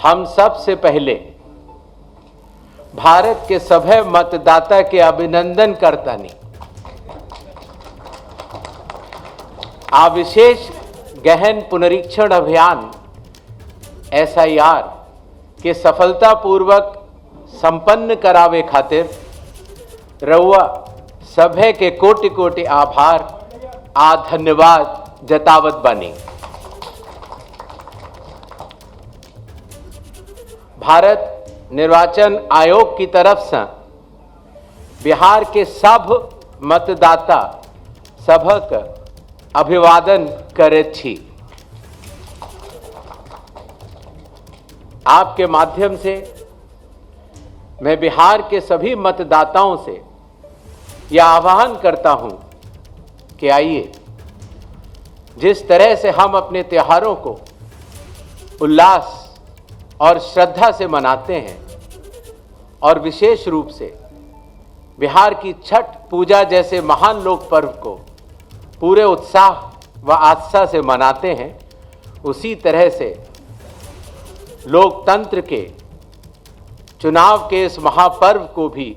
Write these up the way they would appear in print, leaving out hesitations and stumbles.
हम सबसे पहले भारत के सभे मतदाता के अभिनंदन करतानी आ विशेष गहन पुनरीक्षण अभियान SIR के सफलतापूर्वक संपन्न करावे खातिर रउआ सभे के कोटि कोटि आभार आ धन्यवाद जतावत बानी। भारत निर्वाचन आयोग की तरफ से बिहार के सब मतदाता सभक अभिवादन करैत छी। आपके माध्यम से मैं बिहार के सभी मतदाताओं से यह आह्वान करता हूं कि आइए, जिस तरह से हम अपने त्योहारों को उल्लास और श्रद्धा से मनाते हैं और विशेष रूप से बिहार की छठ पूजा जैसे महान लोक पर्व को पूरे उत्साह व आस्था से मनाते हैं, उसी तरह से लोकतंत्र के चुनाव के इस महापर्व को भी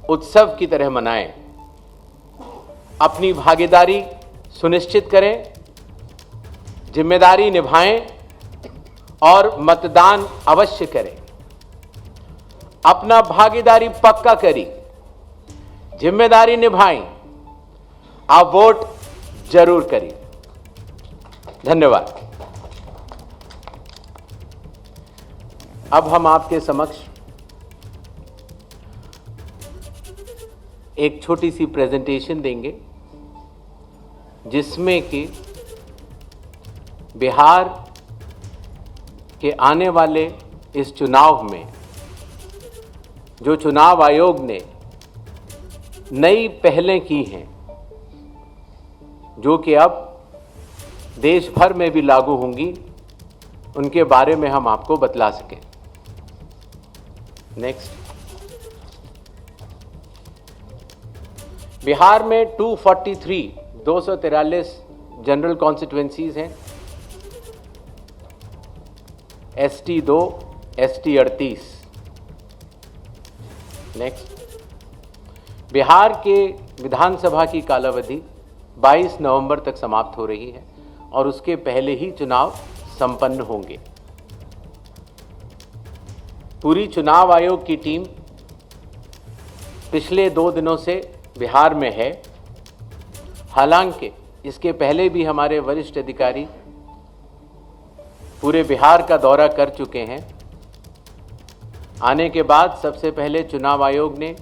उत्सव की तरह मनाएं। अपनी भागीदारी सुनिश्चित करें, जिम्मेदारी निभाएं और मतदान अवश्य करें। अपना भागीदारी पक्का करी, जिम्मेदारी निभाएं, आप वोट जरूर करें। धन्यवाद। अब हम आपके समक्ष एक छोटी सी प्रेजेंटेशन देंगे जिसमें कि बिहार के आने वाले इस चुनाव में जो चुनाव आयोग ने नई पहलें की हैं, जो कि अब देश भर में भी लागू होंगी, उनके बारे में हम आपको बतला सकें। नेक्स्ट। बिहार में 243 जनरल कॉन्स्टिट्यूएंसीज हैं। ST 2, ST 38। नेक्स्ट। बिहार के विधानसभा की कालावधि 22 नवंबर तक समाप्त हो रही है और उसके पहले ही चुनाव संपन्न होंगे। पूरी चुनाव आयोग की टीम पिछले 2 दिनों से बिहार में है। हालांकि इसके पहले भी हमारे वरिष्ठ अधिकारी पूरे बिहार का दौरा कर चुके हैं। आने के बाद सबसे पहले चुनाव आयोग ने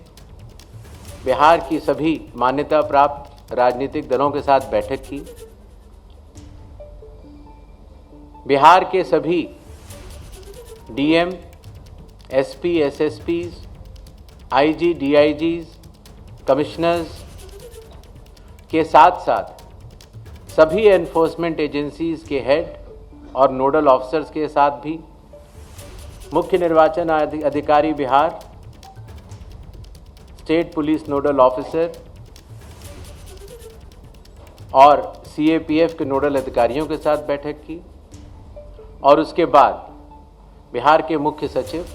बिहार की सभी मान्यता प्राप्त राजनीतिक दलों के साथ बैठक की। बिहार के सभी DM, SP, SSPs, IG, DIGs, commissioners के साथ साथ सभी एनफोर्समेंट एजेंसीज के हेड और नोडल ऑफिसर्स के साथ भी मुख्य निर्वाचन अधिकारी Bihar, state police nodal officer और CAPF के नोडल अधिकारियों के साथ बैठक की। और उसके बाद बिहार के मुख्य सचिव,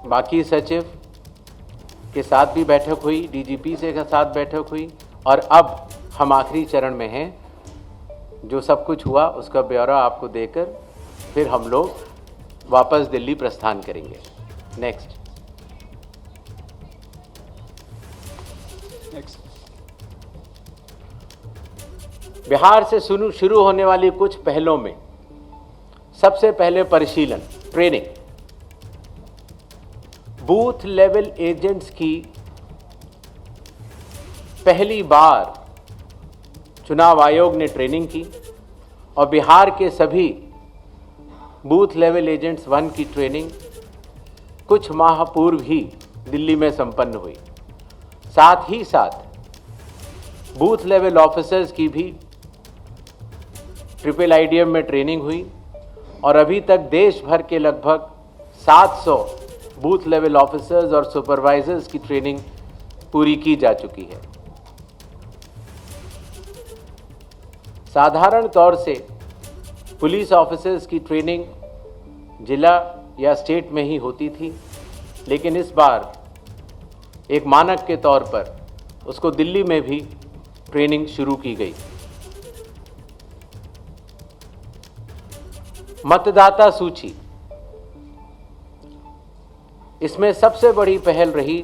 बाकी सचिव के साथ भी बैठक हुई, DGP से के साथ बैठक हुई और अब हम आखिरी चरण में हैं। जो सब कुछ हुआ उसका ब्यौरा आपको देकर फिर हम लोग वापस दिल्ली प्रस्थान करेंगे। नेक्स्ट। बिहार से शुरू होने वाली कुछ पहलों में सबसे पहले परिशीलन, ट्रेनिंग। बूथ लेवल एजेंट्स की पहली बार चुनाव आयोग ने ट्रेनिंग की और बिहार के सभी बूथ लेवल एजेंट्स 1 की ट्रेनिंग कुछ माह पूर्व ही दिल्ली में संपन्न हुई। साथ ही साथ बूथ लेवल ऑफिसर्स की भी IIIDM में ट्रेनिंग हुई और अभी तक देश भर के लगभग 700 बूथ लेवल ऑफिसर्स और सुपरवाइजर्स की ट्रेनिंग पूरी की जा चुकी है। साधारण तौर से पुलिस ऑफिसर्स की ट्रेनिंग जिला या स्टेट में ही होती थी, लेकिन इस बार एक मानक के तौर पर उसको दिल्ली में भी ट्रेनिंग शुरू की गई। मतदाता सूची, इसमें सबसे बड़ी पहल रही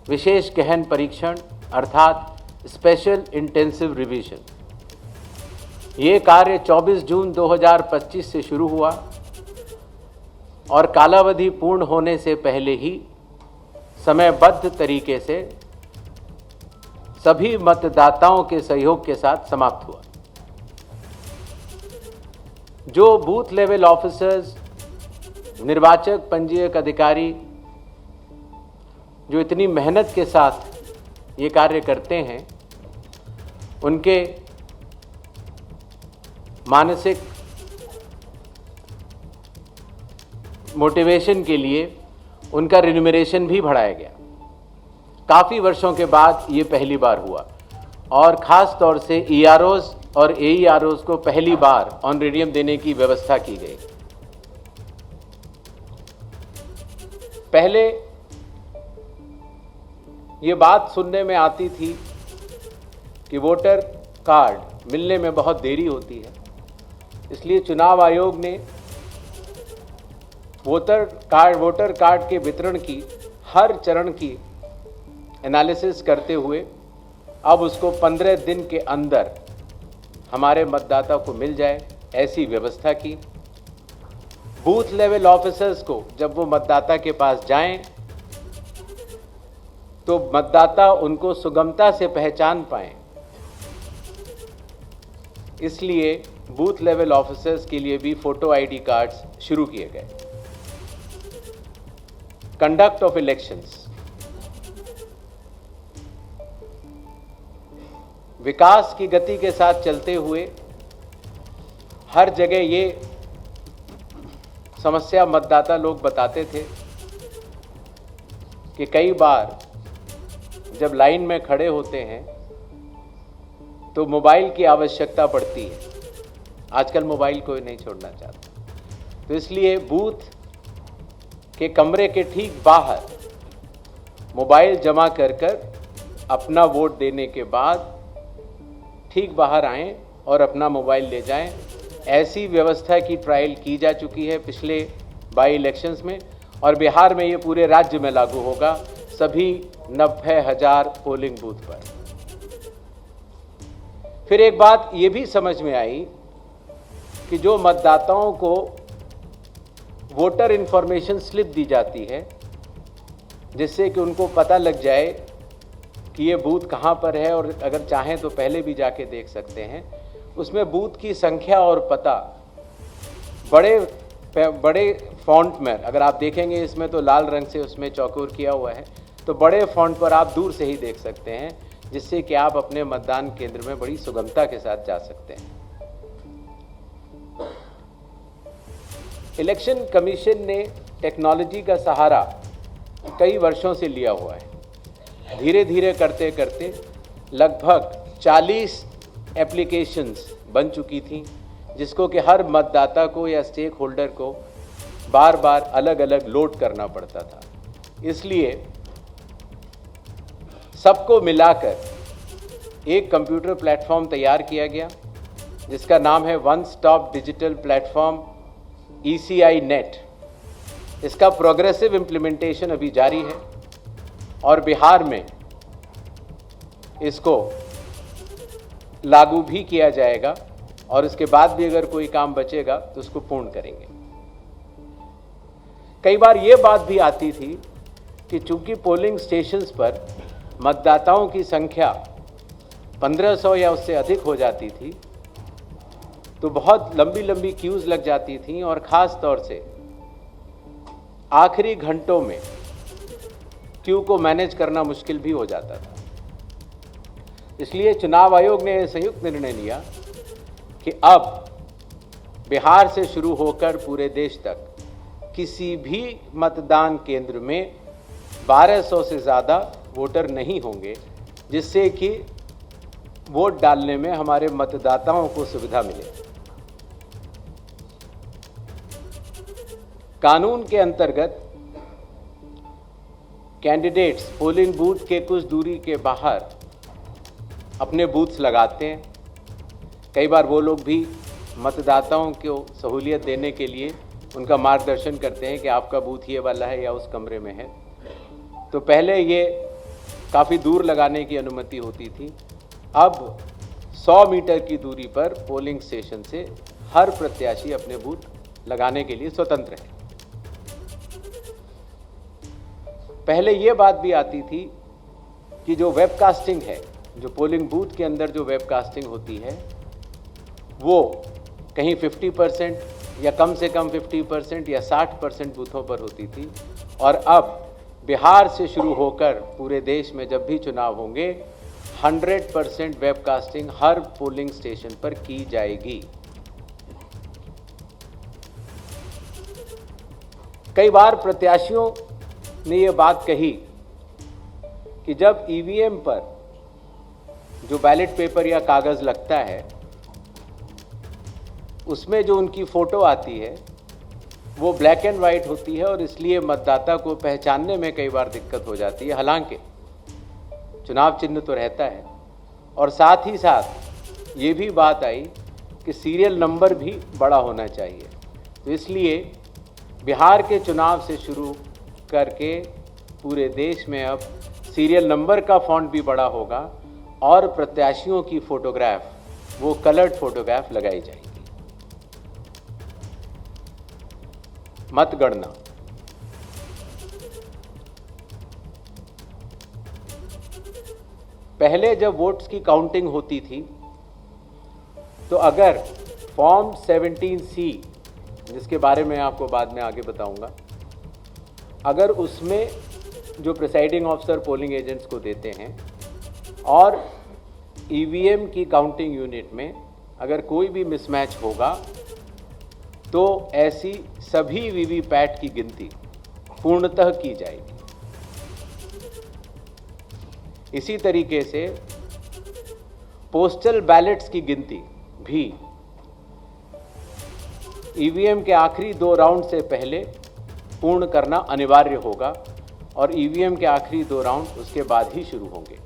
विशेष गहन परीक्षण अर्थात स्पेशल इंटेंसिव रिवीजन। ये कार्य 24 जून 2025 से शुरू हुआ और कालावधि पूर्ण होने से पहले ही समयबद्ध तरीके से सभी मतदाताओं के सहयोग के साथ समाप्त हुआ। जो बूथ लेवल ऑफिसर्स, निर्वाचक पंजीयक अधिकारी जो इतनी मेहनत के साथ ये कार्य करते हैं, उनके मानसिक मोटिवेशन के लिए उनका रिन्यूमरेशन भी बढ़ाया गया। काफ़ी वर्षों के बाद ये पहली बार हुआ और ख़ास तौर से EROs और AEROs को पहली बार ऑनरेडियम देने की व्यवस्था की गई। पहले ये बात सुनने में आती थी कि वोटर कार्ड मिलने में बहुत देरी होती है, इसलिए चुनाव आयोग ने वोटर कार्ड के वितरण की हर चरण की एनालिसिस करते हुए अब उसको 15 दिन के अंदर हमारे मतदाता को मिल जाए, ऐसी व्यवस्था की। बूथ लेवल ऑफिसर्स को जब वो मतदाता के पास जाएं तो मतदाता उनको सुगमता से पहचान पाएं, इसलिए बूथ लेवल ऑफिसर्स के लिए भी फोटो आईडी कार्ड्स शुरू किए गए। कंडक्ट ऑफ इलेक्शंस, विकास की गति के साथ चलते हुए हर जगह ये समस्या मतदाता लोग बताते थे कि कई बार जब लाइन में खड़े होते हैं तो मोबाइल की आवश्यकता पड़ती है। आजकल मोबाइल कोई नहीं छोड़ना चाहता, तो इसलिए बूथ के कमरे के ठीक बाहर मोबाइल जमा कर अपना वोट देने के बाद ठीक बाहर आएं और अपना मोबाइल ले जाएं। ऐसी व्यवस्था की ट्रायल की जा चुकी है पिछले बाई इलेक्शंस में और बिहार में ये पूरे राज्य में लागू होगा, सभी 90,000 पोलिंग बूथ पर। फिर एक बात ये भी समझ में आई कि जो मतदाताओं को वोटर इन्फॉर्मेशन स्लिप दी जाती है, जिससे कि उनको पता लग जाए कि ये बूथ कहाँ पर है और अगर चाहें तो पहले भी जाके देख सकते हैं, उसमें बूथ की संख्या और पता बड़े फॉन्ट में, अगर आप देखेंगे इसमें तो लाल रंग से उसमें चौकोर किया हुआ है, तो बड़े फॉन्ट पर आप दूर से ही देख सकते हैं, जिससे कि आप अपने मतदान केंद्र में बड़ी सुगमता के साथ जा सकते हैं। इलेक्शन कमीशन ने टेक्नोलॉजी का सहारा कई वर्षों से लिया हुआ है। धीरे धीरे करते करते लगभग 40 एप्लीकेशंस बन चुकी थी, जिसको कि हर मतदाता को या स्टेक होल्डर को बार बार अलग अलग लोड करना पड़ता था। इसलिए सबको मिलाकर एक कंप्यूटर प्लेटफॉर्म तैयार किया गया, जिसका नाम है one stop digital platform ECI net. इसका प्रोग्रेसिव इम्प्लीमेंटेशन अभी जारी है और बिहार में इसको लागू भी किया जाएगा और इसके बाद भी अगर कोई काम बचेगा तो उसको पूर्ण करेंगे। कई बार ये बात भी आती थी कि चूंकि पोलिंग स्टेशंस पर मतदाताओं की संख्या 1500 या उससे अधिक हो जाती थी, तो बहुत लंबी लंबी क्यूज लग जाती थी और ख़ास तौर से आखिरी घंटों में क्यू को मैनेज करना मुश्किल भी हो जाता था। इसलिए चुनाव आयोग ने संयुक्त निर्णय लिया कि अब बिहार से शुरू होकर पूरे देश तक किसी भी मतदान केंद्र में 1200 से ज़्यादा वोटर नहीं होंगे, जिससे कि वोट डालने में हमारे मतदाताओं को सुविधा मिले। कानून के अंतर्गत कैंडिडेट्स पोलिंग बूथ के कुछ दूरी के बाहर अपने बूथ्स लगाते हैं। कई बार वो लोग भी मतदाताओं को सहूलियत देने के लिए उनका मार्गदर्शन करते हैं कि आपका बूथ ये वाला है या उस कमरे में है। तो पहले ये काफ़ी दूर लगाने की अनुमति होती थी, अब 100 मीटर की दूरी पर पोलिंग स्टेशन से हर प्रत्याशी अपने बूथ लगाने के लिए स्वतंत्र है। पहले ये बात भी आती थी कि जो वेबकास्टिंग है, जो पोलिंग बूथ के अंदर जो वेबकास्टिंग होती है, वो कहीं 50% या कम से कम 50% या 60% बूथों पर होती थी, और अब बिहार से शुरू होकर पूरे देश में जब भी चुनाव होंगे 100% वेबकास्टिंग हर पोलिंग स्टेशन पर की जाएगी। कई बार प्रत्याशियों ने ये बात कही कि जब ईवीएम पर जो बैलेट पेपर या कागज़ लगता है उसमें जो उनकी फ़ोटो आती है वो ब्लैक एंड वाइट होती है, और इसलिए मतदाता को पहचानने में कई बार दिक्कत हो जाती है। हालांकि चुनाव चिन्ह तो रहता है, और साथ ही साथ ये भी बात आई कि सीरियल नंबर भी बड़ा होना चाहिए। तो इसलिए बिहार के चुनाव से शुरू करके पूरे देश में अब सीरियल नंबर का फॉन्ट भी बड़ा होगा, और प्रत्याशियों की फ़ोटोग्राफ वो कलर्ड फ़ोटोग्राफ लगाई जाएगी। मतगणना पहले जब वोट्स की काउंटिंग होती थी तो अगर फॉर्म 17C, जिसके बारे में आपको बाद में आगे बताऊंगा, अगर उसमें जो प्रिसाइडिंग ऑफिसर पोलिंग एजेंट्स को देते हैं और ईवीएम की काउंटिंग यूनिट में अगर कोई भी मिसमैच होगा तो ऐसी सभी वीवीपैट की गिनती पूर्णतः की जाएगी। इसी तरीके से पोस्टल बैलेट्स की गिनती भी ईवीएम के आखिरी 2 राउंड से पहले पूर्ण करना अनिवार्य होगा, और ईवीएम के आखिरी 2 राउंड उसके बाद ही शुरू होंगे।